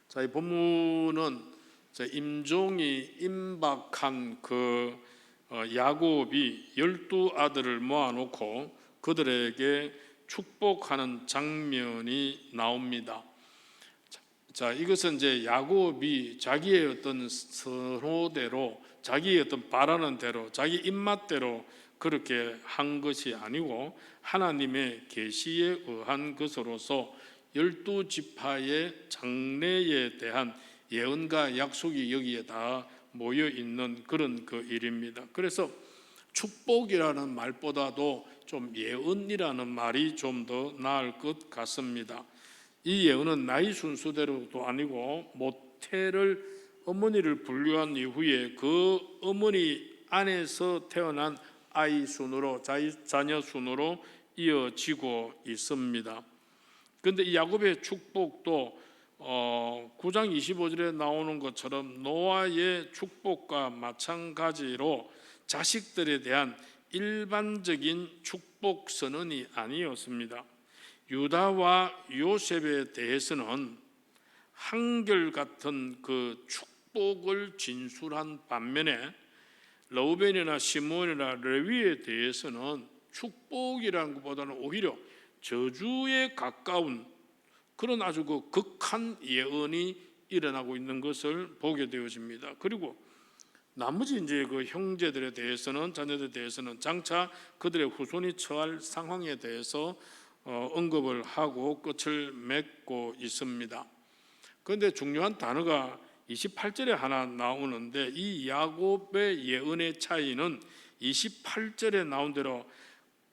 자, 이 본문은 임종이 임박한 야곱이 12아들을 모아놓고 그들에게 축복하는 장면이 나옵니다. 자, 이것은 이제 야곱이 자기의 어떤 선호대로, 자기의 어떤 바라는 대로, 자기 입맛대로 그렇게 한 것이 아니고 하나님의 계시에 의한 것으로서 12지파의 장래에 대한 예언과 약속이 여기에 다 모여 있는 그런 일입니다. 그래서 축복이라는 말보다도 좀 예언이라는 말이 좀 더 나을 것 같습니다. 이 예언은 나이 순서대로도 아니고 모태를 어머니를 분류한 이후에 그 어머니 안에서 태어난 아이 순으로, 자녀 순으로 이어지고 있습니다. 그런데 이 야곱의 축복도 9장 25절에 나오는 것처럼 노아의 축복과 마찬가지로 자식들에 대한 일반적인 축복 선언이 아니었습니다. 유다와 요셉에 대해서는 한결같은 그 축복을 진술한 반면에 르우벤이나 시므온이나 레위에 대해서는 축복이라는 것보다는 오히려 저주에 가까운 그런 아주 극한 예언이 일어나고 있는 것을 보게 되어집니다. 그리고 나머지 이제 형제들에 대해서는, 자녀들에 대해서는 장차 그들의 후손이 처할 상황에 대해서 언급을 하고 끝을 맺고 있습니다. 그런데 중요한 단어가 28절에 하나 나오는데 이 야곱의 예언의 차이는 28절에 나온 대로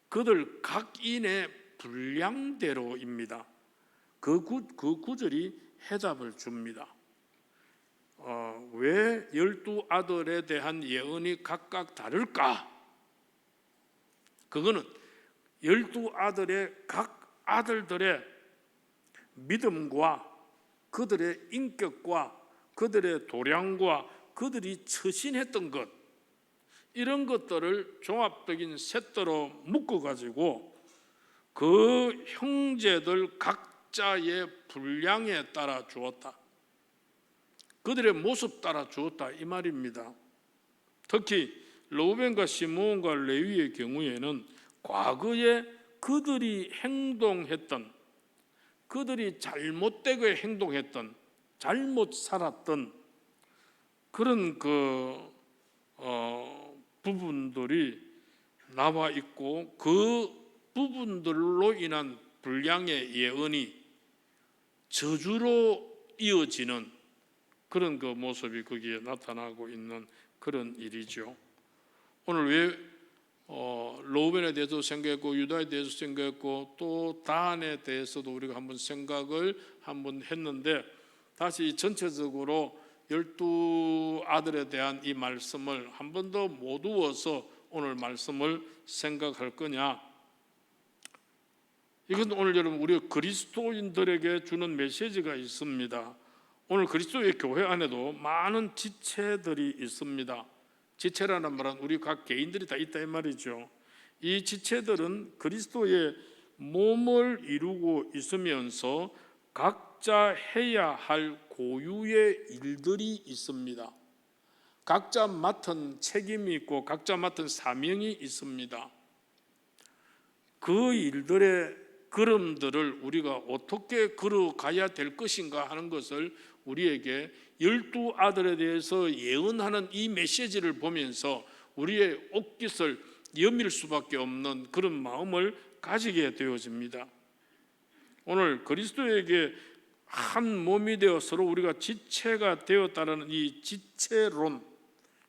그들 각인의 분량대로입니다. 그 구절이 해답을 줍니다. 왜 12아들에 대한 예언이 각각 다를까? 그거는 12아들의 각 아들들의 믿음과 그들의 인격과 그들의 도량과 그들이 처신했던 것, 이런 것들을 종합적인 셋도로 묶어가지고 그 형제들 각자의 분량에 따라 주었다, 그들의 모습 따라 주었다, 이 말입니다. 특히 르우벤과 시므온과 레위의 경우에는 과거에 그들이 행동했던, 그들이 잘못되게 행동했던, 잘못 살았던 그런 부분들이 나와 있고 그 부분들로 인한 불량의 예언이 저주로 이어지는 그런 모습이 거기에 나타나고 있는 그런 일이죠. 오늘 왜 르우벤에 대해서 생각했고 유다에 대해서 생각했고 또 단에 대해서도 우리가 한번 생각을 한번 했는데, 다시 전체적으로 12아들에 대한 이 말씀을 한 번 더 모두어서 오늘 말씀을 생각할 거냐? 이건 오늘 여러분 우리 그리스도인들에게 주는 메시지가 있습니다. 오늘 그리스도의 교회 안에도 많은 지체들이 있습니다. 지체라는 말은 우리 각 개인들이 다 있다 이 말이죠. 이 지체들은 그리스도의 몸을 이루고 있으면서 각자 해야 할 고유의 일들이 있습니다. 각자 맡은 책임이 있고 각자 맡은 사명이 있습니다. 그 일들의 걸음들을 우리가 어떻게 걸어가야 될 것인가 하는 것을 우리에게 12아들에 대해서 예언하는 이 메시지를 보면서 우리의 옷깃을 여밀 수밖에 없는 그런 마음을 가지게 되어집니다. 오늘 그리스도에게 한 몸이 되어 서로 우리가 지체가 되었다는 이 지체론,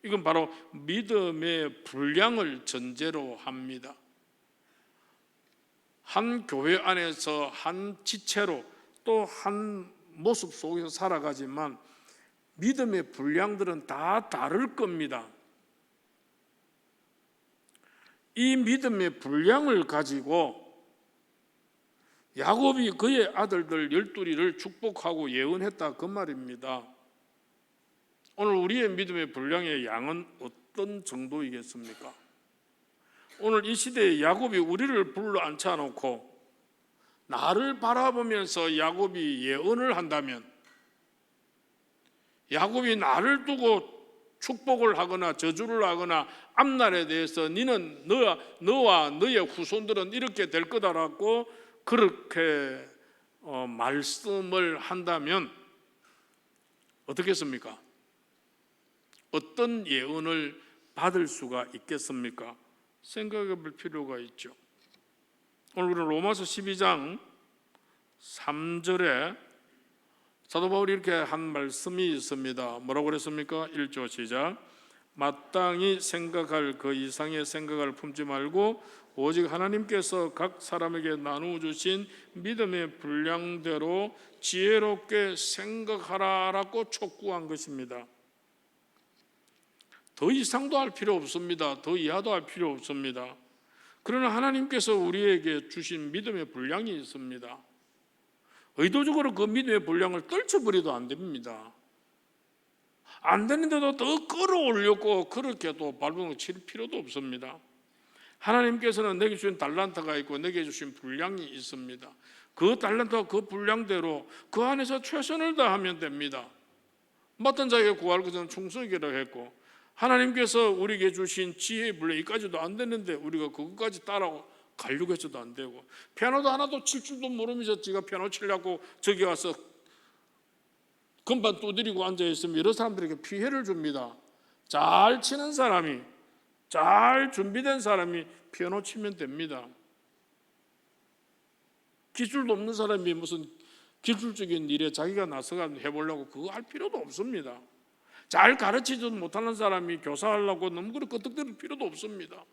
이건 바로 믿음의 분량을 전제로 합니다. 한 교회 안에서 한 지체로 또 한 모습 속에서 살아가지만 믿음의 분량들은 다 다를 겁니다. 이 믿음의 분량을 가지고 야곱이 그의 아들들 12를 축복하고 예언했다 그 말입니다. 오늘 우리의 믿음의 분량의 양은 어떤 정도이겠습니까? 오늘 이 시대에 야곱이 우리를 불러 앉혀놓고 나를 바라보면서 야곱이 예언을 한다면 야곱이 나를 두고 축복을 하거나 저주를 하거나 앞날에 대해서 너는 너와 너의 후손들은 이렇게 될 거다라고 그렇게 말씀을 한다면 어떻겠습니까? 어떤 예언을 받을 수가 있겠습니까? 생각해 볼 필요가 있죠. 오늘 우리는 로마서 12장 3절에 사도 바울이 이렇게 한 말씀이 있습니다. 뭐라고 그랬습니까? 1조 시작. 마땅히 생각할 그 이상의 생각을 품지 말고 오직 하나님께서 각 사람에게 나누어 주신 믿음의 분량대로 지혜롭게 생각하라라고 촉구한 것입니다. 더 이상도 할 필요 없습니다. 더 이하도 할 필요 없습니다. 그러나 하나님께서 우리에게 주신 믿음의 분량이 있습니다. 의도적으로 그 믿음의 분량을 떨쳐버려도 안 됩니다. 안 되는데도 더 끌어올렸고 그렇게 또 발버둥 칠 필요도 없습니다. 하나님께서는 내게 주신 달란트가 있고 내게 주신 분량이 있습니다. 그 달란트와 그 분량대로 그 안에서 최선을 다하면 됩니다. 맡은 자에게 구할 것은 충성이라고 했고 하나님께서 우리에게 주신 지혜의 분량 이까지도 안 되는데 우리가 그것까지 따라가려고 해서도 안 되고 피아노도 하나도 칠 줄도 모르면서 지가 피아노 치려고 저기 와서 건반 두드리고 앉아있으면 여러 사람들에게 피해를 줍니다. 잘 치는 사람이 잘 준비된 사람이 피아노 치면 됩니다. 기술도 없는 사람이 무슨 기술적인 일에 자기가 나서서 해보려고 그거 할 필요도 없습니다. 잘 가르치지도 못하는 사람이 교사하려고 너무 그렇게 끄떡대는 필요도 없습니다.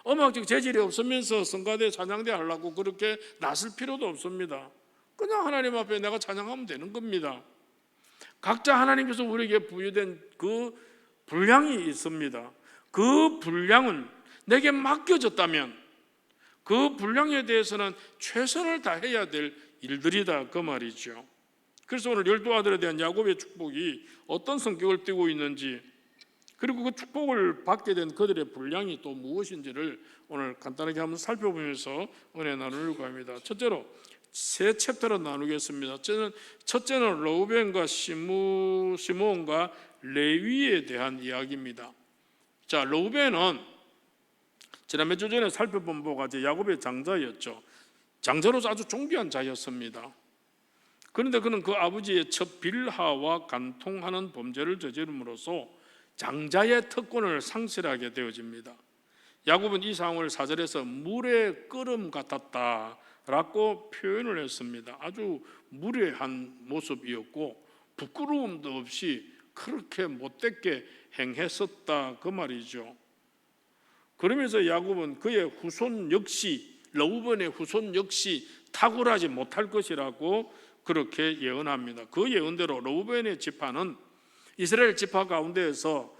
음악적 재질이 없으면서 성가대 찬양대 하려고 그렇게 나설 필요도 없습니다. 그냥 하나님 앞에 내가 찬양하면 되는 겁니다. 각자 하나님께서 우리에게 부여된 그 분량이 있습니다. 그 분량은 내게 맡겨졌다면 그 분량에 대해서는 최선을 다해야 될 일들이다 그 말이죠. 그래서 오늘 12아들에 대한 야곱의 축복이 어떤 성격을 띠고 있는지 그리고 그 축복을 받게 된 그들의 분량이 또 무엇인지를 오늘 간단하게 한번 살펴보면서 은혜 나누려고 합니다. 첫째로 세 챕터로 나누겠습니다. 첫째는 르우벤과 시므온과 레위에 대한 이야기입니다. 자, 르우벤은 지난 몇 주 전에 살펴본 바와 같이 야곱의 장자였죠. 장자로서 아주 존귀한 자였습니다. 그런데 그는 그 아버지의 첫 빌하와 간통하는 범죄를 저지름으로써 장자의 특권을 상실하게 되어집니다. 야곱은 이 상황을 4절에서 물의 끓음 같았다라고 표현을 했습니다. 아주 무례한 모습이었고 부끄러움도 없이 그렇게 못되게 행했었다 그 말이죠. 그러면서 야곱은 그의 후손 역시 르우벤의 후손 역시 탁월하지 못할 것이라고 그렇게 예언합니다. 그 예언대로 르우벤의 지파는 이스라엘 지파 가운데에서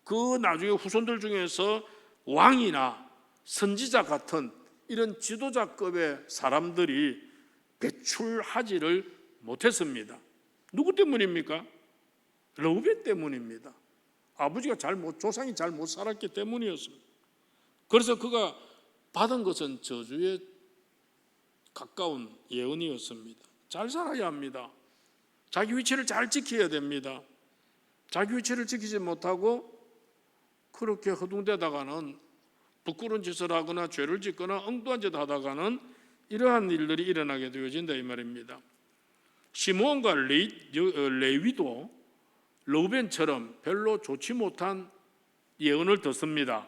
그 나중에 후손들 중에서 왕이나 선지자 같은 이런 지도자급의 사람들이 배출하지를 못했습니다. 누구 때문입니까? 르우벤 때문입니다. 아버지가 조상이 잘 못 살았기 때문이었습니다. 그래서 그가 받은 것은 저주에 가까운 예언이었습니다. 잘 살아야 합니다. 자기 위치를 잘 지켜야 됩니다. 자기 위치를 지키지 못하고 그렇게 허둥대다가는 부끄러운 짓을 하거나 죄를 짓거나 엉뚱한 짓을 하다가는 이러한 일들이 일어나게 되어진다 이 말입니다. 시므온과 레위도 르우벤처럼 별로 좋지 못한 예언을 듣습니다.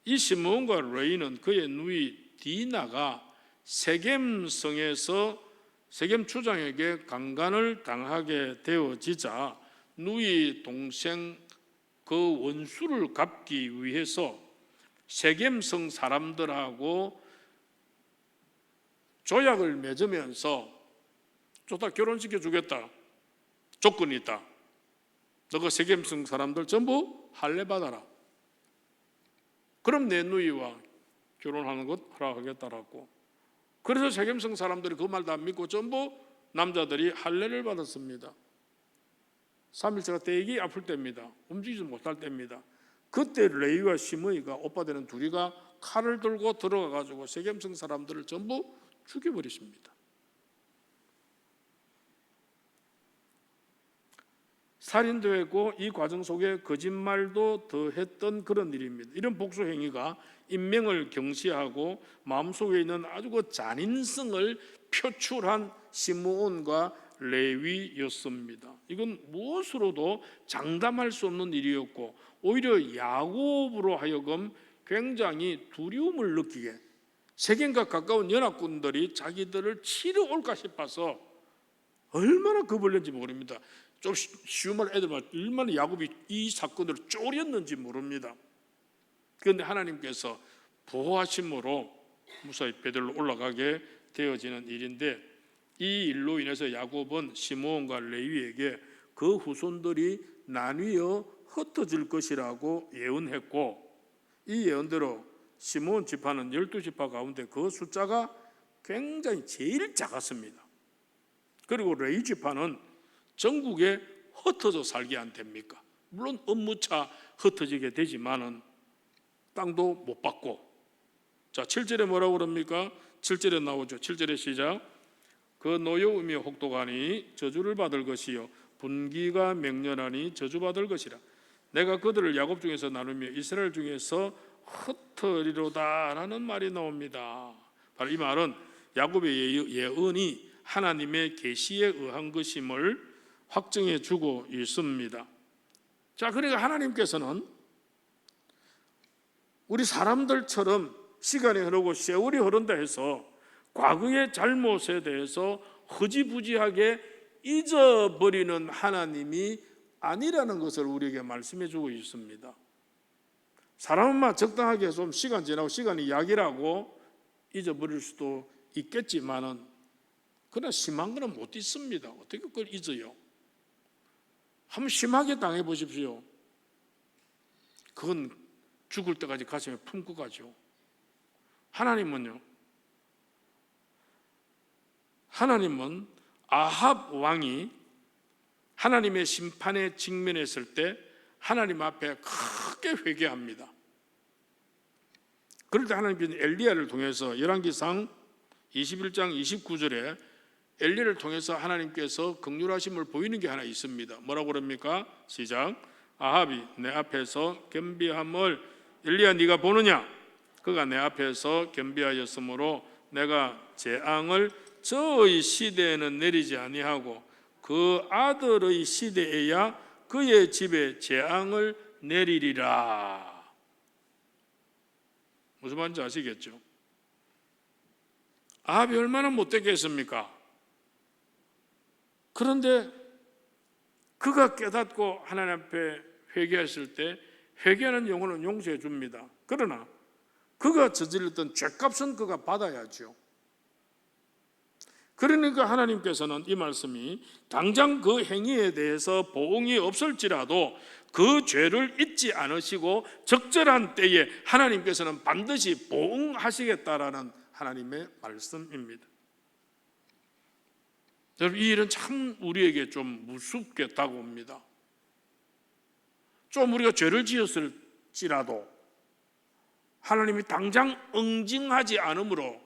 이 시므온과 레위는 그의 누이 디나가 세겜성에서 세겜 추장에게 강간을 당하게 되어지자 누이 동생 그 원수를 갚기 위해서 세겜성 사람들하고 조약을 맺으면서 좋다 결혼시켜 주겠다 조건이 있다. 너가 세겜성 사람들 전부 할례 받아라. 그럼 내 누이와 결혼하는 것 허락하겠다라고. 그래서 세겜성 사람들이 그 말도 안 믿고 전부 남자들이 할례를 받았습니다. 3일째가 되게 아플 때입니다. 움직이지 못할 때입니다. 그때 레위와 시므이가 오빠 되는 둘이가 칼을 들고 들어가 가지고 세겜성 사람들을 전부 죽여버리십니다. 살인도 했고 이 과정 속에 거짓말도 더했던 그런 일입니다. 이런 복수 행위가 인명을 경시하고 마음속에 있는 아주 그 잔인성을 표출한 시므온과 레위였습니다. 이건 무엇으로도 장담할 수 없는 일이었고 오히려 야곱으로 하여금 굉장히 두려움을 느끼게, 세겜과 가까운 연합군들이 자기들을 치러 올까 싶어서 얼마나 겁을낸지 모릅니다. 좀 쉬운 말 애들 말 얼마나 야곱이 이 사건으로 쫄였는지 모릅니다. 그런데 하나님께서 보호하심으로 무사히 베들로 올라가게 되어지는 일인데, 이 일로 인해서 야곱은 시므온과 레위에게 그 후손들이 나뉘어 흩어질 것이라고 예언했고, 이 예언대로 시므온 지파는 12지파 가운데 그 숫자가 굉장히 제일 작았습니다. 그리고 레위 지파는 전국에 흩어져 살게 안 됩니까? 물론 업무차 흩어지게 되지만은 땅도 못 받고. 자, 7절에 뭐라고 그럽니까? 7절에 나오죠. 7절의 시작. 그 노여움이 혹독하니 저주를 받을 것이요 분기가 맹렬하니 저주받을 것이라. 내가 그들을 야곱 중에서 나누며 이스라엘 중에서 흩어리로다라는 말이 나옵니다. 바로 이 말은 야곱의 예언이 하나님의 계시에 의한 것임을 확증해 주고 있습니다. 자, 그러니까 하나님께서는 우리 사람들처럼 시간이 흐르고 세월이 흐른다 해서 과거의 잘못에 대해서 허지부지하게 잊어버리는 하나님이 아니라는 것을 우리에게 말씀해 주고 있습니다. 사람은 적당하게 좀 시간 지나고 시간이 약이라고 잊어버릴 수도 있겠지만은 그러나 심한 거는 못 잊습니다. 어떻게 그걸 잊어요? 한번 심하게 당해 보십시오. 그건 죽을 때까지 가슴에 품고 가죠. 하나님은요, 하나님은 아합 왕이 하나님의 심판에 직면했을 때 하나님 앞에 크게 회개합니다. 그럴 때 하나님께서 엘리야를 통해서 열왕기상 21장 29절에 엘리야를 통해서 하나님께서 긍휼하심을 보이는 게 하나 있습니다. 뭐라고 그럽니까? 시작. 아합이 내 앞에서 겸비함을 엘리야 네가 보느냐? 그가 내 앞에서 겸비하였으므로 내가 재앙을 저의 시대에는 내리지 아니하고 그 아들의 시대에야 그의 집에 재앙을 내리리라. 무슨 말인지 아시겠죠? 아합이 얼마나 못되겠습니까? 그런데 그가 깨닫고 하나님 앞에 회개했을 때 회개하는 영혼은 용서해 줍니다. 그러나 그가 저질렀던 죄값은 그가 받아야죠. 그러니까 하나님께서는 이 말씀이 당장 그 행위에 대해서 보응이 없을지라도 그 죄를 잊지 않으시고 적절한 때에 하나님께서는 반드시 보응하시겠다라는 하나님의 말씀입니다. 여러분, 이 일은 참 우리에게 좀 무섭게 다가옵니다. 좀 우리가 죄를 지었을지라도 하나님이 당장 응징하지 않으므로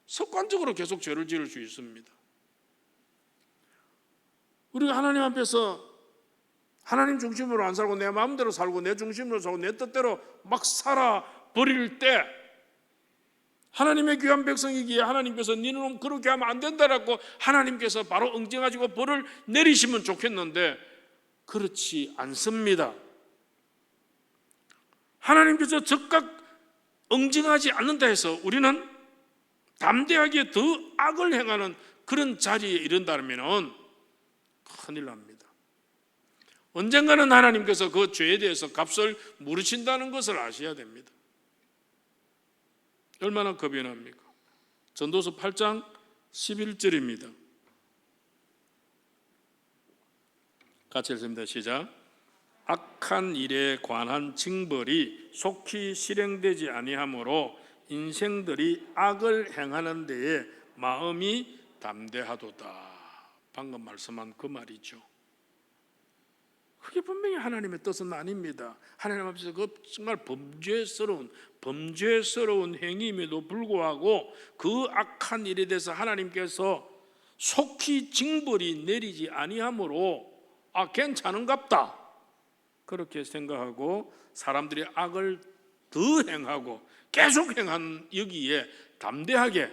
습관적으로 계속 죄를 지을 수 있습니다. 우리가 하나님 앞에서 하나님 중심으로 안 살고 내 마음대로 살고 내 중심으로 살고 내 뜻대로 막 살아버릴 때 하나님의 귀한 백성이기에 하나님께서 니는 그렇게 하면 안 된다라고 하나님께서 바로 응징하시고 벌을 내리시면 좋겠는데 그렇지 않습니다. 하나님께서 즉각 응징하지 않는다 해서 우리는 담대하게 더 악을 행하는 그런 자리에 이른다면 큰일 납니다. 언젠가는 하나님께서 그 죄에 대해서 값을 물으신다는 것을 아셔야 됩니다. 얼마나 겁이 납니까? 전도서 8장 11절입니다. 같이 읽습니다. 시작. 악한 일에 관한 징벌이 속히 실행되지 아니하므로 인생들이 악을 행하는 데에 마음이 담대하도다. 방금 말씀한 그 말이죠. 그게 분명히 하나님의 뜻은 아닙니다. 하나님 앞에서 그 정말 범죄스러운 행위임에도 불구하고 그 악한 일에 대해서 하나님께서 속히 징벌이 내리지 아니하므로 괜찮은갑다 그렇게 생각하고 사람들이 악을 더 행하고 계속 행한 여기에 담대하게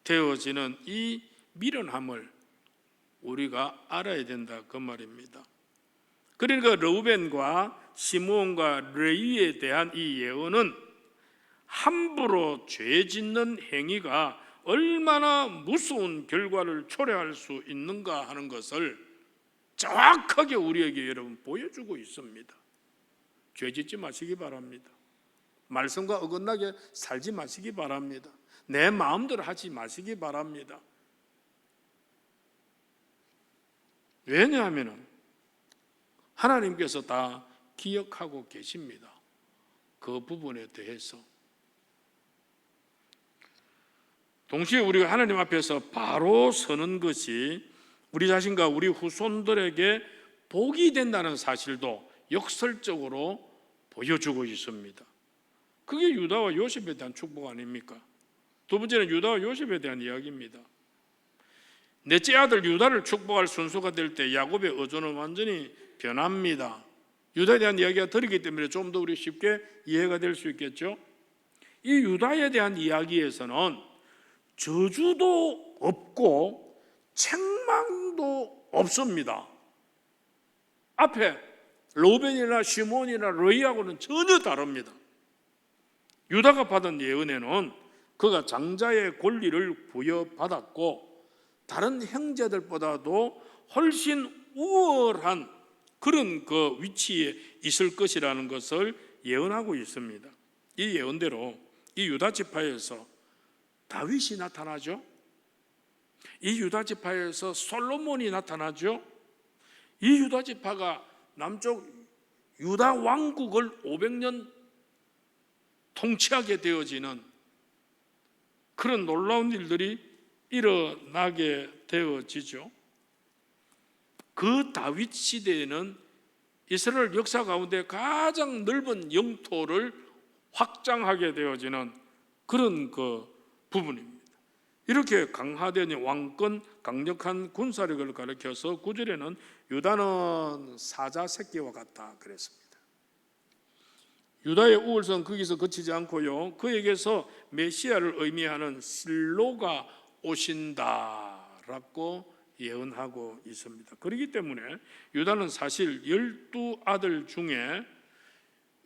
되어지는 이 미련함을 우리가 알아야 된다 그 말입니다. 그러니까 르우벤과 시므온과 레위에 대한 이 예언은 함부로 죄 짓는 행위가 얼마나 무서운 결과를 초래할 수 있는가 하는 것을 정확하게 우리에게 여러분 보여주고 있습니다. 죄 짓지 마시기 바랍니다. 말씀과 어긋나게 살지 마시기 바랍니다. 내 마음대로 하지 마시기 바랍니다. 왜냐하면 하나님께서 다 기억하고 계십니다. 그 부분에 대해서. 동시에 우리가 하나님 앞에서 바로 서는 것이 우리 자신과 우리 후손들에게 복이 된다는 사실도 역설적으로 보여주고 있습니다. 그게 유다와 요셉에 대한 축복 아닙니까? 두 번째는 유다와 요셉에 대한 이야기입니다. 넷째 아들 유다를 축복할 순서가 될 때 야곱의 의존은 완전히 변합니다. 유다에 대한 이야기가 들었기 때문에 좀 더 우리 쉽게 이해가 될 수 있겠죠. 이 유다에 대한 이야기에서는 저주도 없고 책망도 없습니다. 앞에 르우벤이나 시몬이나 레위하고는 전혀 다릅니다. 유다가 받은 예언에는 그가 장자의 권리를 부여받았고 다른 형제들보다도 훨씬 우월한 그런 그 위치에 있을 것이라는 것을 예언하고 있습니다. 이 예언대로 이 유다 지파에서 다윗이 나타나죠. 이 유다 지파에서 솔로몬이 나타나죠. 이 유다 지파가 남쪽 유다 왕국을 500년 통치하게 되어지는 그런 놀라운 일들이 일어나게 되어지죠. 그 다윗 시대에는 이스라엘 역사 가운데 가장 넓은 영토를 확장하게 되어지는 그런 그 부분입니다. 이렇게 강화된 왕권, 강력한 군사력을 가리켜서 9절에는 유다는 사자 새끼와 같다 그랬습니다. 유다의 우월성 거기서 그치지 않고요, 그에게서 메시아를 의미하는 실로가 오신다라고 예언하고 있습니다. 그렇기 때문에 유다는 사실 12아들 중에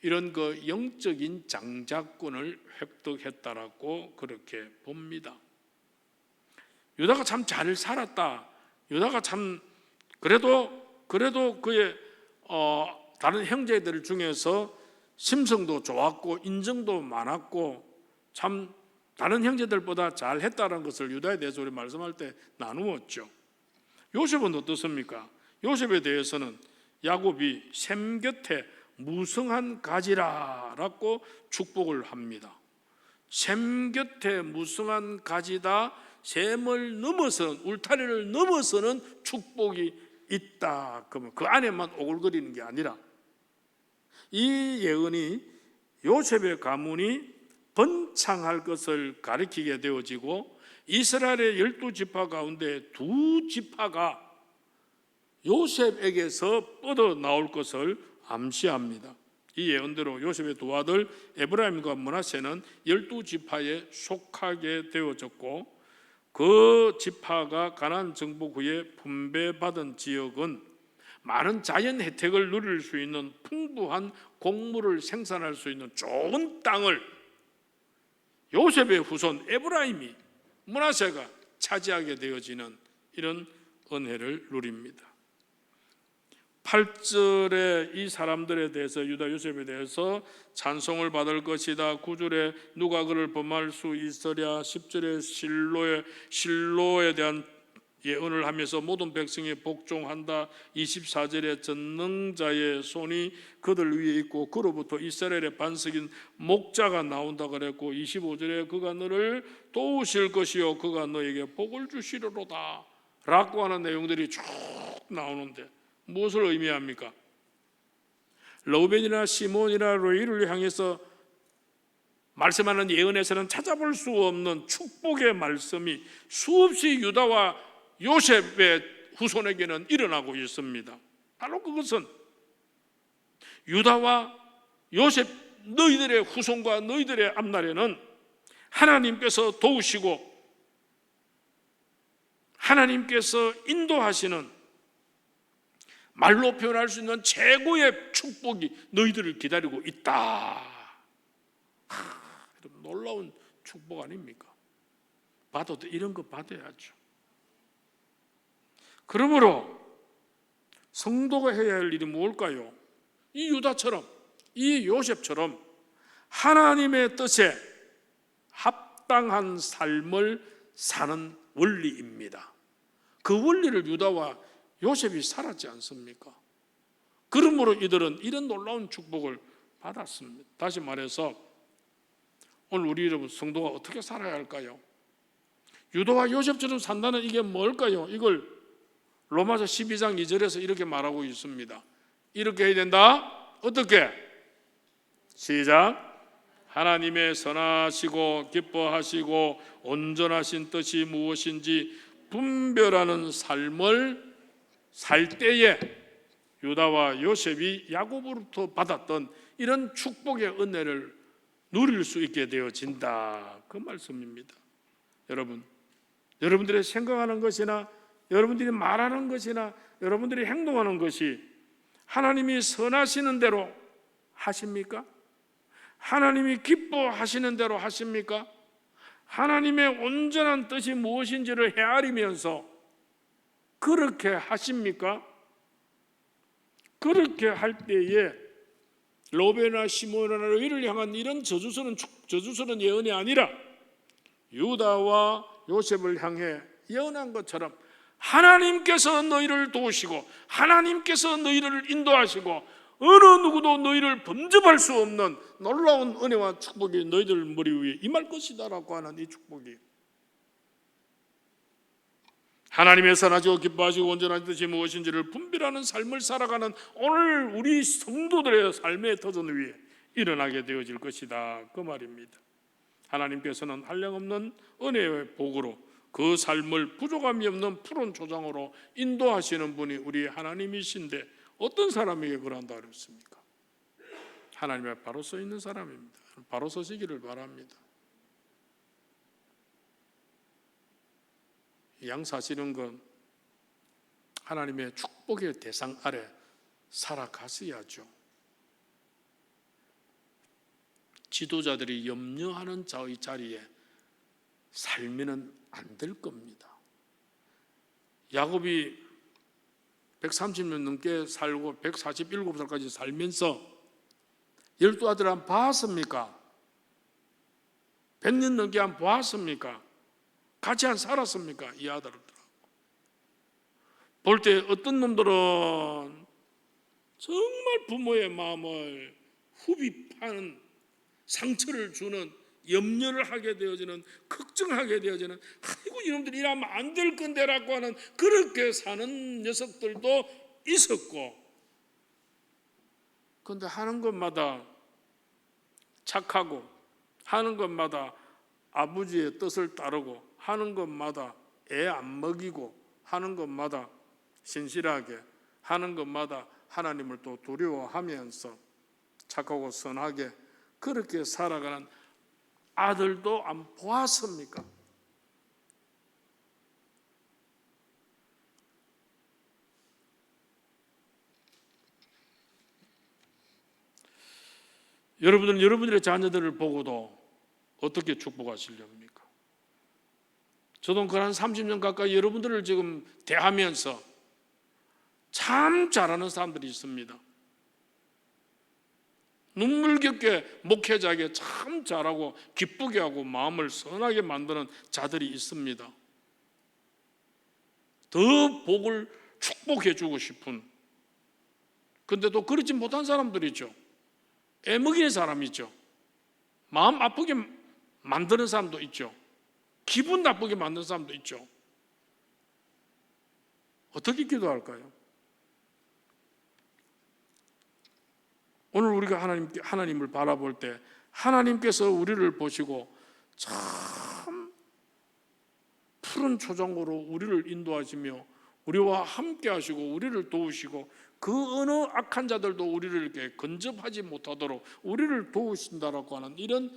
이런 그 영적인 장자권을 획득했다라고 그렇게 봅니다. 유다가 참 잘 살았다. 유다가 참 그래도 그의 다른 형제들 중에서 심성도 좋았고 인정도 많았고 참 다른 형제들보다 잘했다는 것을 유다에 대해서 우리 말씀할 때 나누었죠. 요셉은 어떻습니까? 요셉에 대해서는 야곱이 샘 곁에 무성한 가지라라고 축복을 합니다. 샘 곁에 무성한 가지다. 샘을 넘어서는, 울타리를 넘어서는 축복이 있다. 그러면 그 안에만 오글거리는 게 아니라 이 예언이 요셉의 가문이 번창할 것을 가리키게 되어지고 이스라엘의 12지파 가운데 2지파가 요셉에게서 뻗어나올 것을 암시합니다. 이 예언대로 요셉의 두 아들 에브라임과 므낫세는 12지파에 속하게 되어졌고 그 지파가 가나안 정복 후에 분배받은 지역은 많은 자연 혜택을 누릴 수 있는 풍부한 곡물을 생산할 수 있는 좋은 땅을 요셉의 후손 에브라임이 므낫세가 차지하게 되어지는 이런 은혜를 누립니다. 8절에 이 사람들에 대해서 유다 요셉에 대해서 찬송을 받을 것이다. 9절에 누가 그를 범할 수 있으랴. 10절에 실로에 대한 예언을 하면서 모든 백성이 복종한다. 24절에 전능자의 손이 그들 위에 있고 그로부터 이스라엘의 반석인 목자가 나온다 그랬고 25절에 그가 너를 도우실 것이요 그가 너에게 복을 주시리로다 라고 하는 내용들이 쭉 나오는데 무엇을 의미합니까? 르우벤이나 시몬이나 레위를 향해서 말씀하는 예언에서는 찾아볼 수 없는 축복의 말씀이 수없이 유다와 요셉의 후손에게는 일어나고 있습니다. 바로 그것은 유다와 요셉 너희들의 후손과 너희들의 앞날에는 하나님께서 도우시고 하나님께서 인도하시는 말로 표현할 수 있는 최고의 축복이 너희들을 기다리고 있다. 놀라운 축복 아닙니까? 받아도 이런 거 받아야죠. 그러므로 성도가 해야 할 일이 무엇일까요? 이 유다처럼, 이 요셉처럼 하나님의 뜻에 합당한 삶을 사는 원리입니다. 그 원리를 유다와 요셉이 살았지 않습니까? 그러므로 이들은 이런 놀라운 축복을 받았습니다. 다시 말해서 오늘 우리 여러분 성도가 어떻게 살아야 할까요? 유다와 요셉처럼 산다는 이게 뭘까요? 이걸 로마서 12장 2절에서 이렇게 말하고 있습니다. 이렇게 해야 된다. 어떻게? 시작. 하나님의 선하시고 기뻐하시고 온전하신 뜻이 무엇인지 분별하는 삶을 살 때에 유다와 요셉이 야곱으로부터 받았던 이런 축복의 은혜를 누릴 수 있게 되어진다. 그 말씀입니다. 여러분들의 생각하는 것이나 여러분들이 말하는 것이나 여러분들이 행동하는 것이 하나님이 선하시는 대로 하십니까? 하나님이 기뻐하시는 대로 하십니까? 하나님의 온전한 뜻이 무엇인지를 헤아리면서 그렇게 하십니까? 그렇게 할 때에 로베나 시몬이나 너희를 향한 이런 저주서는 예언이 아니라 유다와 요셉을 향해 예언한 것처럼 하나님께서 너희를 도우시고 하나님께서 너희를 인도하시고 어느 누구도 너희를 범접할 수 없는 놀라운 은혜와 축복이 너희들 머리 위에 임할 것이다라고 하는 이 축복이 하나님의 선하시고 기뻐하시고 온전한 뜻이 무엇인지를 분별하는 삶을 살아가는 오늘 우리 성도들의 삶의 터전 위에 일어나게 되어질 것이다 그 말입니다. 하나님께서는 한량없는 은혜의 복으로 그 삶을 부족함이 없는 푸른 초장으로 인도하시는 분이 우리 하나님이신데 어떤 사람에게 그런다 그랬습니까? 하나님의 바로 서 있는 사람입니다. 바로 서시기를 바랍니다. 양사시는 건 하나님의 축복의 대상 아래 살아가셔야죠. 지도자들이 염려하는 자의 자리에 살면은 안 될 겁니다. 야곱이 130년 넘게 살고 147살까지 살면서 12아들 한 봤습니까? 100년 넘게 한 봤습니까? 같이 한 살았습니까? 이 아들들하고 볼 때 어떤 놈들은 정말 부모의 마음을 후비파는 상처를 주는 염려를 하게 되어지는 걱정하게 되어지는 아이고 이놈들이 이러면 안 될 건데라고 하는 그렇게 사는 녀석들도 있었고 그런데 하는 것마다 착하고 하는 것마다 아버지의 뜻을 따르고 하는 것마다 애 안 먹이고 하는 것마다 신실하게 하는 것마다 하나님을 또 두려워하면서 착하고 선하게 그렇게 살아가는 아들도 안 보았습니까? 여러분들은 여러분들의 자녀들을 보고도 어떻게 축복하시렵니까? 저도 그 한 30년 가까이 여러분들을 지금 대하면서 참 잘하는 사람들이 있습니다. 눈물겹게 목회자에게 참 잘하고 기쁘게 하고 마음을 선하게 만드는 자들이 있습니다. 더 복을 축복해 주고 싶은 근데 또 그렇지 못한 사람들이 있죠. 애먹이는 사람이 있죠. 마음 아프게 만드는 사람도 있죠. 기분 나쁘게 만드는 사람도 있죠. 어떻게 기도할까요? 오늘 우리가 하나님을 바라볼 때 하나님께서 우리를 보시고 참 푸른 초장으로 우리를 인도하시며 우리와 함께 하시고 우리를 도우시고 그 어느 악한 자들도 우리를 이렇게 근접하지 못하도록 우리를 도우신다라고 하는 이런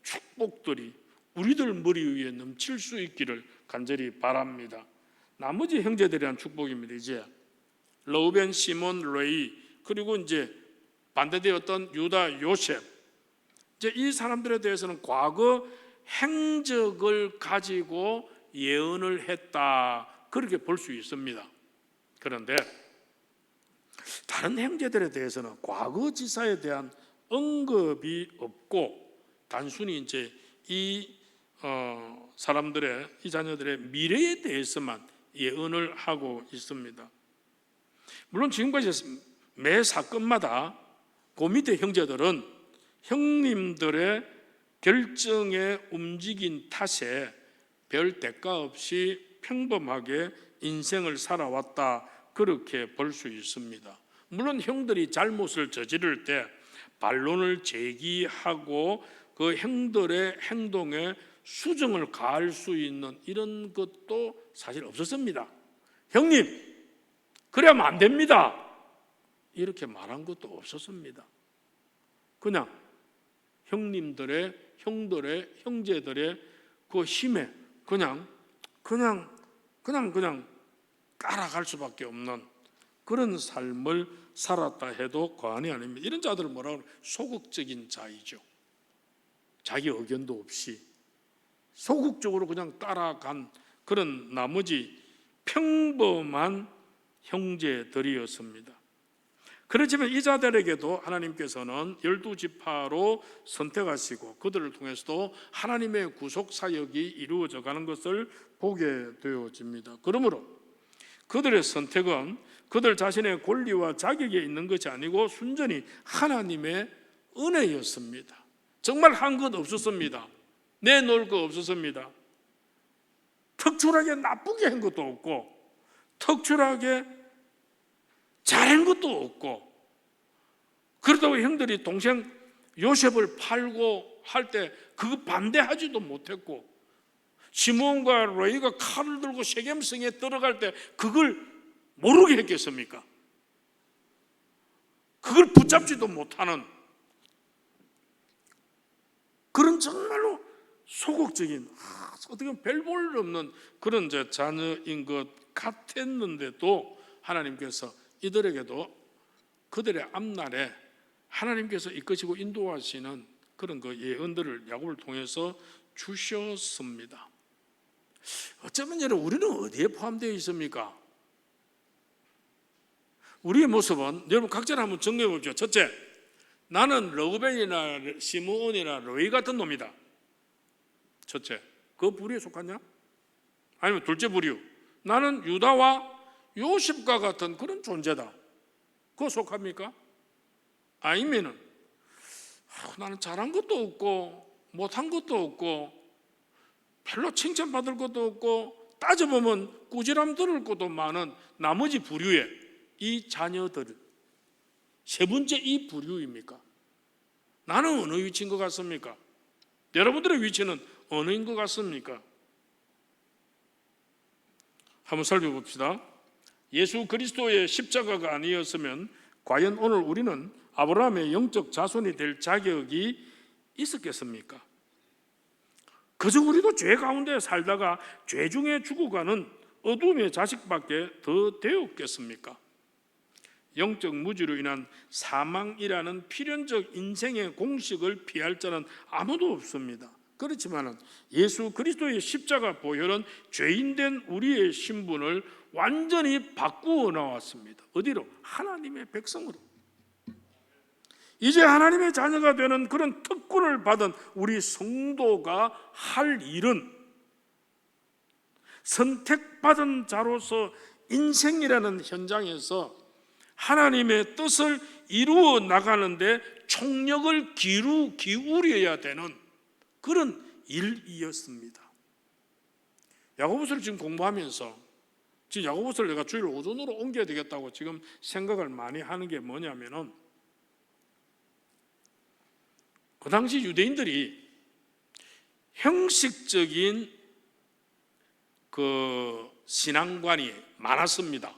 축복들이 우리들 머리 위에 넘칠 수 있기를 간절히 바랍니다. 나머지 형제들에 대한 축복입니다. 이제 러우벤, 시몬, 레위, 그리고 이제 반대되었던 유다, 요셉, 이제 이 사람들에 대해서는 과거 행적을 가지고 예언을 했다, 그렇게 볼 수 있습니다. 그런데 다른 형제들에 대해서는 과거 지사에 대한 언급이 없고 단순히 이제 이 사람들의, 이 자녀들의 미래에 대해서만 예언을 하고 있습니다. 물론 지금까지 매 사건마다 그 밑에 형제들은 형님들의 결정에 움직인 탓에 별 대가 없이 평범하게 인생을 살아왔다, 그렇게 볼 수 있습니다. 물론 형들이 잘못을 저지를 때 반론을 제기하고 그 형들의 행동에 수정을 가할 수 있는 이런 것도 사실 없었습니다. 형님, 그러면 안 됩니다, 이렇게 말한 것도 없었습니다. 그냥 형님들의, 형들의, 형제들의 그 힘에 그냥 따라갈 수밖에 없는 그런 삶을 살았다 해도 과언이 아닙니다. 이런 자들은 뭐라고 하면 소극적인 자이죠. 자기 의견도 없이 소극적으로 그냥 따라간 그런 나머지 평범한 형제들이었습니다. 그렇지만 이 자들에게도 하나님께서는 12지파로 선택하시고 그들을 통해서도 하나님의 구속 사역이 이루어져 가는 것을 보게 되어집니다. 그러므로 그들의 선택은 그들 자신의 권리와 자격에 있는 것이 아니고 순전히 하나님의 은혜였습니다. 정말 한 것 없었습니다. 내놓을 거 없었습니다. 특출하게 나쁘게 한 것도 없고 특출하게 잘한 것도 없고, 그렇다고 형들이 동생 요셉을 팔고 할 때 그거 반대하지도 못했고, 시몬과 레위가 칼을 들고 세겜성에 들어갈 때 그걸 모르게 했겠습니까? 그걸 붙잡지도 못하는 그런 정말로 소극적인, 어떻게 보면 별 볼 없는 그런 자녀인 것 같았는데도 하나님께서 이들에게도 그들의 앞날에 하나님께서 이끄시고 인도하시는 그런 그 예언들을 야곱을 통해서 주셨습니다. 어쩌면 여러분, 우리는 어디에 포함되어 있습니까? 우리의 모습은 여러분 각자를 한번 정리해 보십시오. 첫째, 나는 러우벤이나 시므온이나 레위 같은 놈이다. 첫째, 그 부류에 속하냐? 아니면 둘째 부류, 나는 유다와 요셉과 같은 그런 존재다, 그거 속합니까? 아니면은 나는 잘한 것도 없고 못한 것도 없고 별로 칭찬받을 것도 없고 따져보면 꾸지람 들을 것도 많은 나머지 부류의 이 자녀들, 세 번째 이 부류입니까? 나는 어느 위치인 것 같습니까? 여러분들의 위치는 어느인 것 같습니까? 한번 살펴봅시다. 예수 그리스도의 십자가가 아니었으면 과연 오늘 우리는 아브라함의 영적 자손이 될 자격이 있었겠습니까? 그저 우리도 죄 가운데 살다가 죄 중에 죽어가는 어둠의 자식밖에 더 되었겠습니까? 영적 무지로 인한 사망이라는 필연적 인생의 공식을 피할 자는 아무도 없습니다. 그렇지만 예수 그리스도의 십자가 보혈은 죄인된 우리의 신분을 완전히 바꾸어 나왔습니다. 어디로? 하나님의 백성으로. 이제 하나님의 자녀가 되는 그런 특권을 받은 우리 성도가 할 일은 선택받은 자로서 인생이라는 현장에서 하나님의 뜻을 이루어 나가는데 총력을 기울여야 되는 그런 일이었습니다. 야고보서를 지금 공부하면서 지금 야고보서를 내가 주일 오전으로 옮겨야 되겠다고 지금 생각을 많이 하는 게 뭐냐면은, 그 당시 유대인들이 형식적인 그 신앙관이 많았습니다.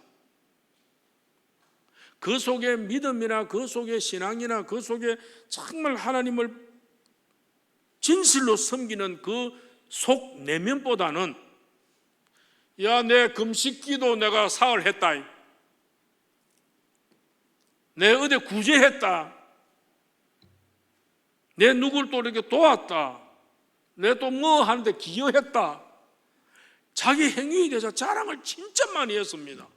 그 속에 믿음이나 그 속에 신앙이나 그 속에 정말 하나님을 진실로 섬기는 그 속 내면보다는 야, 내 금식기도 내가 사흘 했다, 내 어디 구제했다, 내 누굴 또 이렇게 도왔다, 내 또 뭐 하는데 기여했다, 자기 행위에 대해서 자랑을 진짜 많이 했습니다.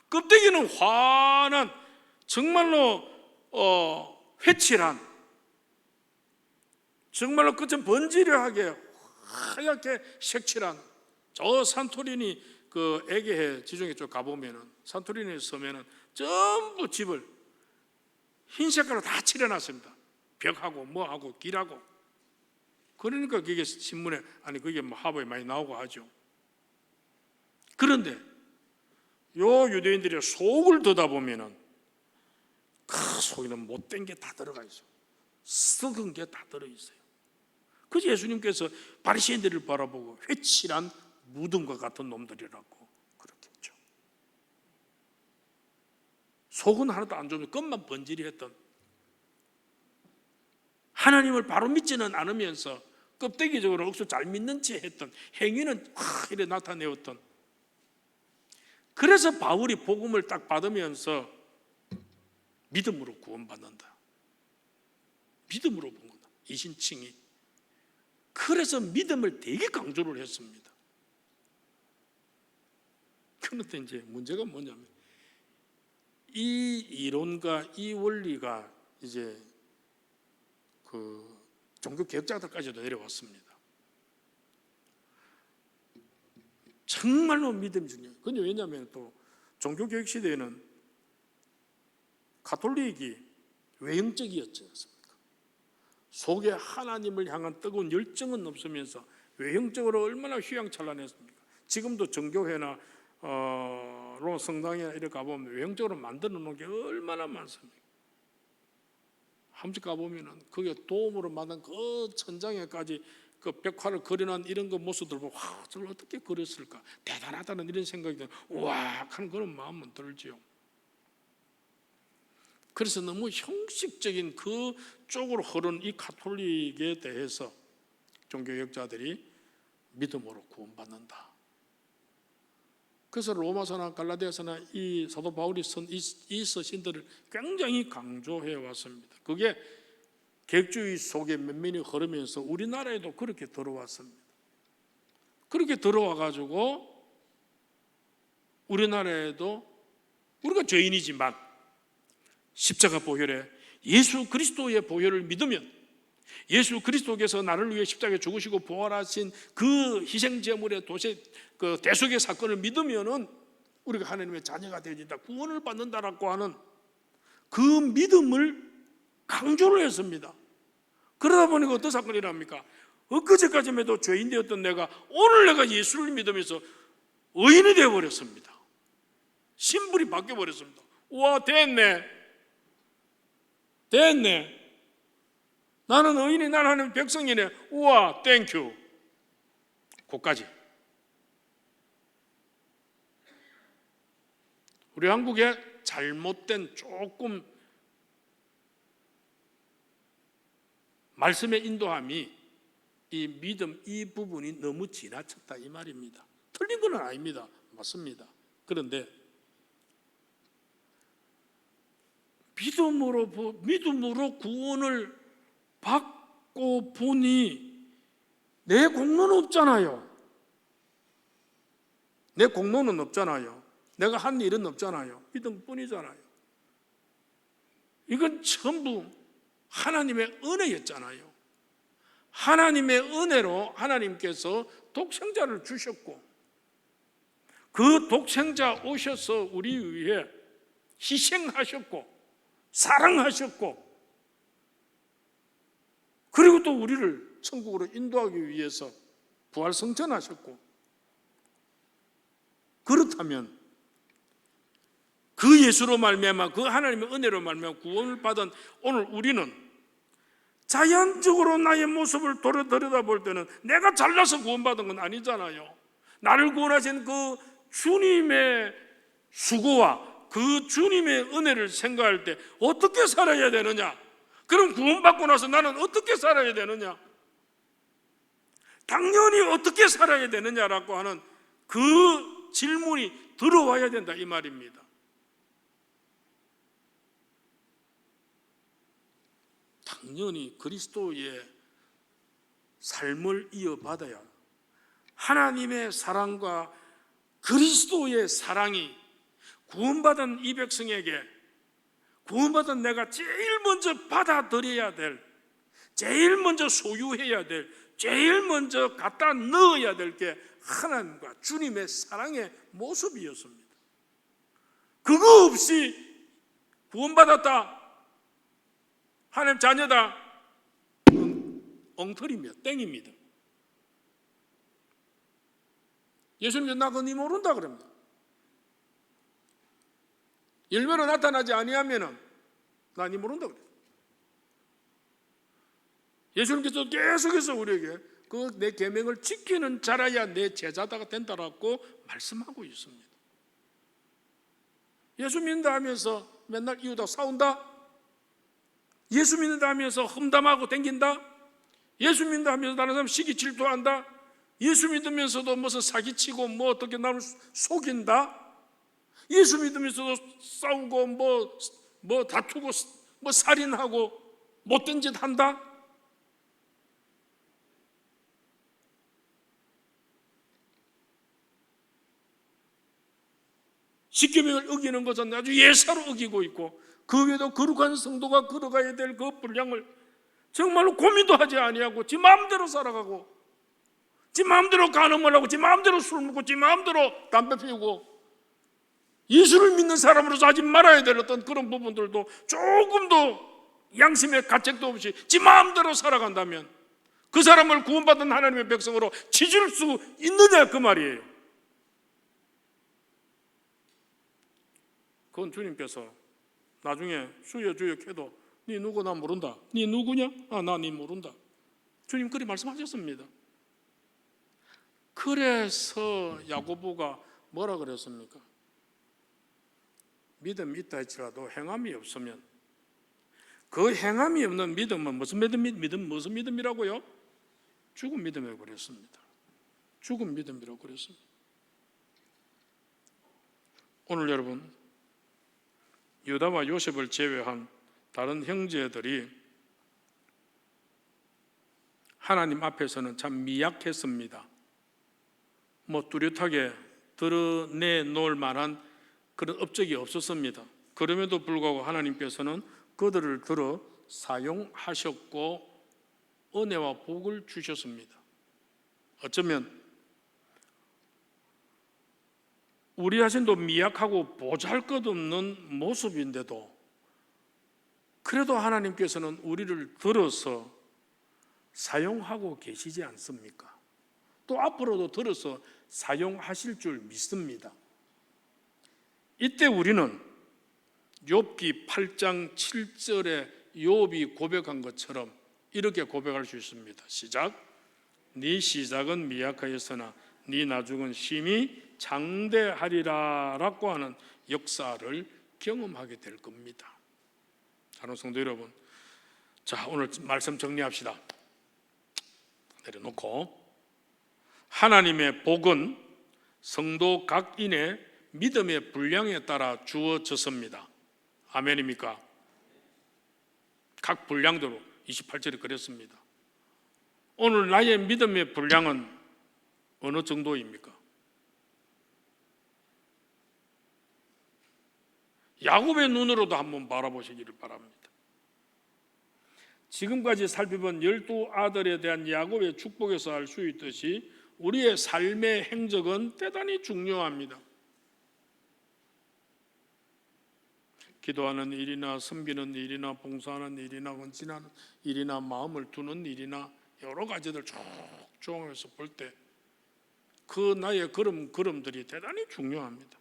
껍데기는 환한 정말로 회칠한, 정말로 끝은 번지르하게 하얗게 색칠한 저 산토리니 그 에게해 지중해 쪽 가보면은, 산토리니 섬에는 전부 집을 흰색깔로 다 칠해놨습니다. 벽하고 뭐하고 길하고. 그러니까 그게 신문에, 아니 그게 뭐 하버에 많이 나오고 하죠. 그런데 요 유대인들의 속을 들여다보면은 그 속에는 못된 게 다 들어가 있어요. 썩은 게 다 들어있어요. 그래서 예수님께서 바리새인들을 바라보고 회칠한 무덤과 같은 놈들이라고 그렇게 했죠. 속은 하나도 안 좋으면 겉만 번지르했던, 하나님을 바로 믿지는 않으면서 껍데기적으로 억수 잘 믿는 채 했던, 행위는 이렇게 나타내었던. 그래서 바울이 복음을 딱 받으면서 믿음으로 구원받는다, 믿음으로 본 거다, 이신칭이. 그래서 믿음을 되게 강조를 했습니다. 그런데 이제 문제가 뭐냐면 이 이론과 이 원리가 이제 그 종교 개혁자들까지도 내려왔습니다. 정말로 믿음이 중요해요. 근데 왜냐하면 또 종교 개혁 시대에는 가톨릭이 외형적이었지 않습니까? 속에 하나님을 향한 뜨거운 열정은 없으면서 외형적으로 얼마나 휘황찬란했습니까? 지금도 정교회나 로마 성당이나 이렇게 가보면 외형적으로 만들어 놓은 게 얼마나 많습니까? 한 번 가보면은 그게 도움으로 만든 그 천장에까지 그 벽화를 그려놓은 이런 거 모습들 보고, 와, 저걸 어떻게 그렸을까? 대단하다는 이런 생각이 들어요. 우와 하는 그런 마음은 들지요. 그래서 너무 형식적인 그 쪽으로 흐르는 이 가톨릭에 대해서 종교개혁자들이 믿음으로 구원받는다. 그래서 로마서나 갈라디아서나 이 사도 바울이 쓴 이 서신들을 굉장히 강조해 왔습니다. 그게 개혁주의 속에 면면이 흐르면서 우리나라에도 그렇게 들어왔습니다. 그렇게 들어와 가지고 우리나라에도 우리가 죄인이지만 십자가 보혈에 예수 그리스도의 보혈을 믿으면, 예수 그리스도께서 나를 위해 십자가에 죽으시고 부활하신 그 희생제물의 그 대속의 사건을 믿으면은 우리가 하나님의 자녀가 되어진다, 구원을 받는다라고 하는 그 믿음을 강조를 했습니다. 그러다 보니까 어떤 사건이 일어납니까? 엊그제까지만 해도 죄인 되었던 내가 오늘 내가 예수를 믿으면서 의인이 되어버렸습니다. 신분이 바뀌어버렸습니다. 우와, 됐네. 나는 의인이, 나는 하나님 백성이네. 우와, 땡큐. 거기까지. 우리 한국의 잘못된 조금 말씀의 인도함이 이 믿음 이 부분이 너무 지나쳤다 이 말입니다. 틀린 건 아닙니다. 맞습니다. 그런데 믿음으로 구원을 받고 보니 내 공로는 없잖아요. 내 공로는 없잖아요. 내가 한 일은 없잖아요. 믿음뿐이잖아요. 이건 전부 하나님의 은혜였잖아요. 하나님의 은혜로 하나님께서 독생자를 주셨고, 그 독생자 오셔서 우리 위해 희생하셨고 사랑하셨고, 그리고 또 우리를 천국으로 인도하기 위해서 부활승천하셨고, 그렇다면 그 예수로 말미암아 그 하나님의 은혜로 말미암아 구원을 받은 오늘 우리는 자연적으로 나의 모습을 들여다볼 때는 내가 잘나서 구원받은 건 아니잖아요. 나를 구원하신 그 주님의 수고와 그 주님의 은혜를 생각할 때 어떻게 살아야 되느냐? 그럼 구원받고 나서 나는 어떻게 살아야 되느냐? 당연히 어떻게 살아야 되느냐라고 하는 그 질문이 들어와야 된다 이 말입니다. 당연히 그리스도의 삶을 이어받아야 하나님의 사랑과 그리스도의 사랑이 구원받은 이 백성에게, 구원받은 내가 제일 먼저 받아들여야 될, 제일 먼저 소유해야 될, 제일 먼저 갖다 넣어야 될 게 하나님과 주님의 사랑의 모습이었습니다. 그거 없이 구원받았다, 하나님 자녀다, 엉터리입니다. 땡입니다. 예수님께서 나 그거 니 모른다 그럽니다. 열매로 나타나지 아니하면은 나 니 모른다 그래요. 예수님께서 계속해서 우리에게 그 내 계명을 지키는 자라야 내 제자가 된다라고 말씀하고 있습니다. 예수 믿는다 하면서 맨날 이웃하고 싸운다? 예수 믿는다 하면서 험담하고 댕긴다? 예수 믿는다 하면서 다른 사람 시기 질투한다? 예수 믿으면서도 무슨 사기치고 뭐 어떻게 나를 속인다? 예수 믿으면서도 싸우고 뭐 다투고 뭐 살인하고 못된 짓 한다? 십계명을 어기는 것은 아주 예사로 어기고 있고 그 외에도 거룩한 성도가 걸어가야 될 그 분량을 정말로 고민도 하지 아니하고 지 마음대로 살아가고 지 마음대로 간음을 하고 지 마음대로 술 먹고 지 마음대로 담배 피우고 예수를 믿는 사람으로서 하지 말아야 될 어떤 그런 부분들도 조금도 양심의 가책도 없이 지 마음대로 살아간다면 그 사람을 구원받은 하나님의 백성으로 지질 수 있느냐 그 말이에요. 그건 주님께서 나중에 주여 주여 해도 네 누구 나 모른다. 네 누구냐? 나 네 모른다. 주님 그리 말씀하셨습니다. 그래서 야고보가 뭐라 그랬습니까? 믿음이 있다 할지라도 행함이 없으면 그 행함이 없는 믿음은 무슨 믿음이라고요? 죽은 믿음이라고 그랬습니다. 죽은 믿음이라고 그랬습니다. 오늘 여러분 유다와 요셉을 제외한 다른 형제들이 하나님 앞에서는 참 미약했습니다. 뭐 뚜렷하게 드러내놓을 만한 그런 업적이 없었습니다. 그럼에도 불구하고 하나님께서는 그들을 들어 사용하셨고 은혜와 복을 주셨습니다. 어쩌면 우리 자신도 미약하고 보잘것없는 모습인데도 그래도 하나님께서는 우리를 들어서 사용하고 계시지 않습니까? 또 앞으로도 들어서 사용하실 줄 믿습니다. 이때 우리는 욥기 8장 7절에 욥이 고백한 것처럼 이렇게 고백할 수 있습니다. 시작. 네 시작은 미약하였으나 네 나중은 심히 장대하리라 라고 하는 역사를 경험하게 될 겁니다. 사랑하는 성도 여러분, 자 오늘 말씀 정리합시다. 내려놓고 하나님의 복은 성도 각인의 믿음의 분량에 따라 주어졌습니다. 아멘입니까? 각 분량대로 28절에 그랬습니다. 오늘 나의 믿음의 분량은 어느 정도입니까? 야곱의 눈으로도 한번 바라보시기를 바랍니다. 지금까지 살펴본 12아들에 대한 야곱의 축복에서 알 수 있듯이 우리의 삶의 행적은 대단히 중요합니다. 기도하는 일이나 섬기는 일이나 봉사하는 일이나 헌신하는 일이나 마음을 두는 일이나 여러 가지들 쭉 종합해서 볼 때 그 나의 걸음들이 대단히 중요합니다.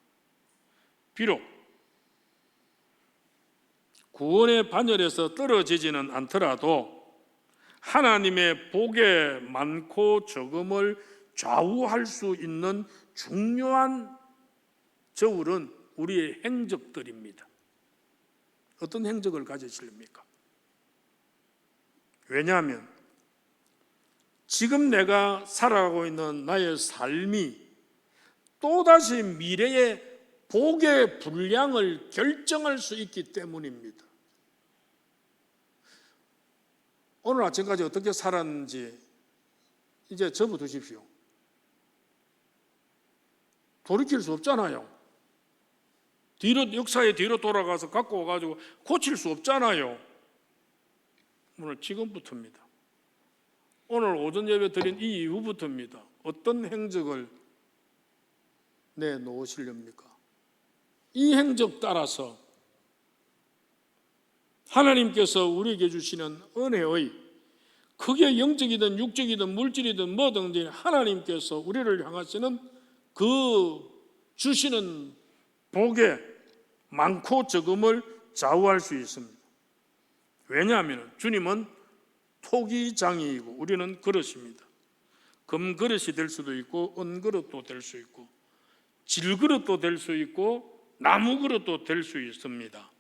비록 구원의 반열에서 떨어지지는 않더라도 하나님의 복의 많고 적음을 좌우할 수 있는 중요한 저울은 우리의 행적들입니다. 어떤 행적을 가지십니까? 왜냐하면 지금 내가 살아가고 있는 나의 삶이 또다시 미래의 복의 분량을 결정할 수 있기 때문입니다. 오늘 아침까지 어떻게 살았는지 이제 접어두십시오. 돌이킬 수 없잖아요. 역사의 뒤로 돌아가서 갖고 와가지고 고칠 수 없잖아요. 오늘 지금부터입니다. 오늘 오전 예배 드린 이 이후부터입니다. 어떤 행적을 내놓으시렵니까? 이 행적 따라서 하나님께서 우리에게 주시는 은혜의, 그게 영적이든 육적이든 물질이든 뭐든 하나님께서 우리를 향하시는 그 주시는 복의 많고 적음을 좌우할 수 있습니다. 왜냐하면 주님은 토기장이이고 우리는 그릇입니다. 금그릇이 될 수도 있고 은그릇도 될 수 있고 질그릇도 될 수 있고 나무그릇도 될 수 있습니다.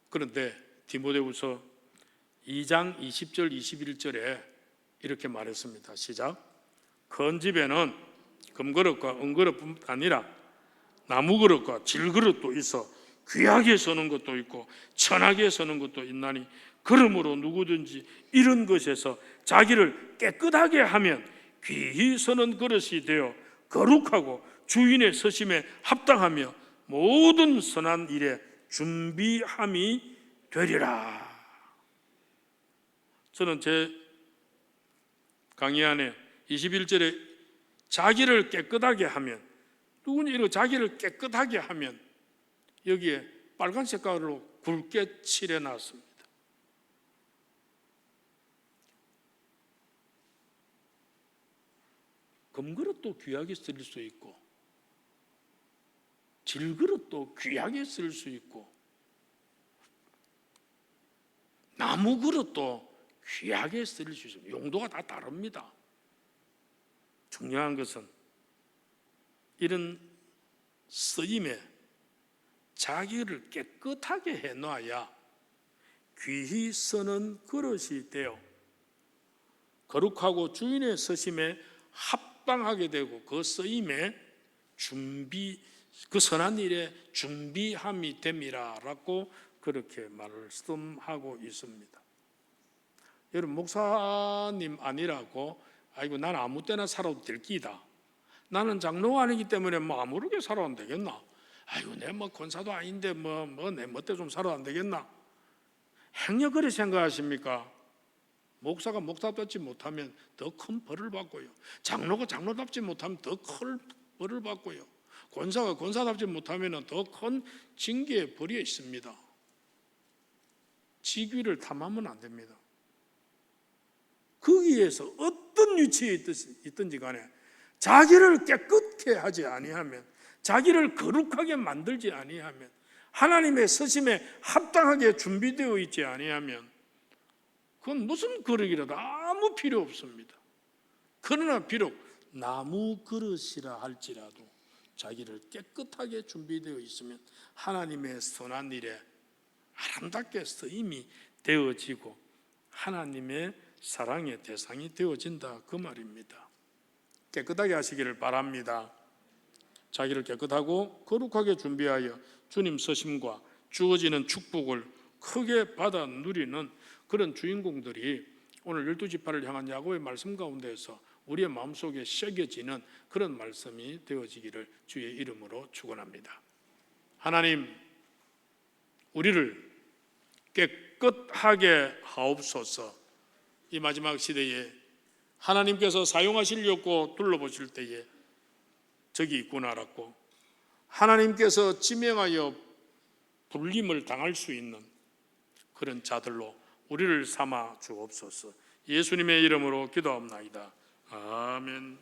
그런데 디모데후서 2장 20절 21절에 이렇게 말했습니다. 시작. 큰 집에는 금그릇과 은그릇뿐 아니라 나무그릇과 질그릇도 있어 귀하게 서는 것도 있고 천하게 서는 것도 있나니 그러므로 누구든지 이런 것에서 자기를 깨끗하게 하면 귀히 서는 그릇이 되어 거룩하고 주인의 서심에 합당하며 모든 선한 일에 준비함이 되리라. 저는 제 강의 안에 21절에 자기를 깨끗하게 하면, 누구니 이렇게 자기를 깨끗하게 하면 여기에 빨간 색깔로 굵게 칠해놨습니다. 금그릇도 귀하게 쓸 수 있고 질그릇도 귀하게 쓸 수 있고 나무그릇도 귀하게 쓸 수 있습니다. 용도가 다 다릅니다. 중요한 것은 이런 쓰임에 자기를 깨끗하게 해놔야 귀히 쓰는 그릇이 되어 거룩하고 주인의 서심에 합당하게 되고 그 쓰임에 그 선한 일에 준비함이 됨이라라고 그렇게 말씀하고 있습니다. 여러분, 목사님 아니라고 아이고 난 아무 때나 살아도 될 끼다, 나는 장로가 아니기 때문에 뭐 아무렇게 살아도 안 되겠나, 아이고 내 뭐 권사도 아닌데 내 멋대 좀 살아도 안 되겠나, 행여 그리 생각하십니까? 목사가 목사답지 못하면 더 큰 벌을 받고요, 장로가 장로답지 못하면 더 큰 벌을 받고요, 권사가 권사답지 못하면 더 큰 징계의 벌이 있습니다. 직위를 탐하면 안 됩니다. 거기에서 어떤 위치에 있든지 간에 자기를 깨끗게 하지 아니하면, 자기를 거룩하게 만들지 아니하면, 하나님의 서심에 합당하게 준비되어 있지 아니하면 그건 무슨 그릇이라도 아무 필요 없습니다. 그러나 비록 나무 그릇이라 할지라도 자기를 깨끗하게 준비되어 있으면 하나님의 선한 일에 아름답게 쓰임이 되어지고 하나님의 사랑의 대상이 되어진다, 그 말입니다. 깨끗하게 하시기를 바랍니다. 자기를 깨끗하고 거룩하게 준비하여 주님 서심과 주어지는 축복을 크게 받아 누리는 그런 주인공들이 오늘 12지파를 향한 야고보의 말씀 가운데서 우리의 마음속에 새겨지는 그런 말씀이 되어지기를 주의 이름으로 축원합니다. 하나님, 우리를 깨끗하게 하옵소서. 이 마지막 시대에 하나님께서 사용하시려고 둘러보실 때에 적이 있구나 알았고, 하나님께서 지명하여 불림을 당할 수 있는 그런 자들로 우리를 삼아 주옵소서. 예수님의 이름으로 기도합나이다. 아멘.